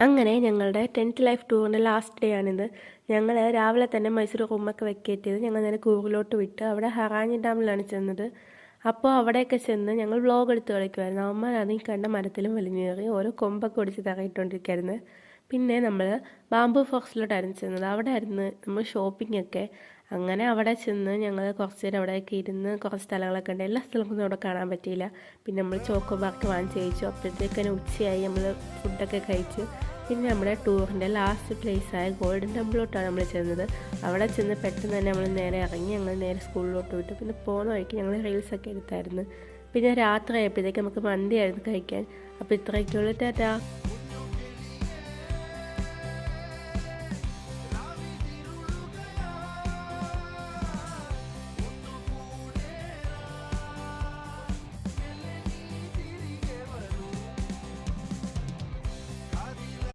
അങ്ങനെ ഞങ്ങളുടെ 10th life ടൂറിൻ്റെ last day ആണിത്. ഞങ്ങൾ രാവിലെ തന്നെ മൈസൂർ റൂമൊക്കെ വെക്കേറ്റ് ചെയ്ത് ഞങ്ങൾ നേരെ കൂർഗിലോട്ട് വിട്ട് അവിടെ ഹറാഞ്ഞി ഡാമിലാണ് ചെന്നത്. അപ്പോൾ അവിടെയൊക്കെ ചെന്ന് ഞങ്ങൾ വ്ലോഗ് എടുത്ത് കളിക്കുമായിരുന്നു. അവന്മാരാണ് ഈ കണ്ട മരത്തിലും വലിഞ്ഞേറി ഓരോ കൊമ്പൊക്കെ ഒടിച്ച് തറയിട്ടുകൊണ്ടിരിക്കുകയായിരുന്നു. പിന്നെ നമ്മൾ ബാംബു ഫോറസ്റ്റിലോട്ടായിരുന്നു ചെന്നത്. അവിടെ ആയിരുന്നു നമ്മൾ ഷോപ്പിംഗ് ഒക്കെ. അങ്ങനെ അവിടെ ചെന്ന് ഞങ്ങൾ കുറച്ച് നേരം അവിടെയൊക്കെ ഇരുന്ന് കുറച്ച് സ്ഥലങ്ങളൊക്കെ ഉണ്ട്. എല്ലാ സ്ഥലങ്ങളൊന്നും അവിടെ കാണാൻ പറ്റിയില്ല. പിന്നെ നമ്മൾ ചോക്കോ ബാർക്ക് വാങ്ങിച്ച് കഴിച്ചു. അപ്പോഴത്തേക്കന്നെ ഉച്ചയായി. നമ്മൾ ഫുഡൊക്കെ കഴിച്ചു. പിന്നെ നമ്മുടെ ടൂറിൻ്റെ ലാസ്റ്റ് പ്ലേസായ ഗോൾഡൻ ടെമ്പിളിലോട്ടാണ് നമ്മൾ ചെന്നത്. അവിടെ ചെന്ന് പെട്ടെന്ന് തന്നെ നമ്മൾ നേരെ ഇറങ്ങി. ഞങ്ങൾ നേരെ സ്കൂളിലോട്ട് വിട്ടു. പിന്നെ പോകുന്ന വഴിക്ക് ഞങ്ങൾ റീൽസൊക്കെ എടുത്തായിരുന്നു. പിന്നെ രാത്രി ആയപ്പോഴത്തേക്ക് നമുക്ക് മന്തിയായിരുന്നു കഴിക്കാൻ. അപ്പോൾ ഇത്രയൊക്കെയുള്ളൂ. ടാറ്റാ.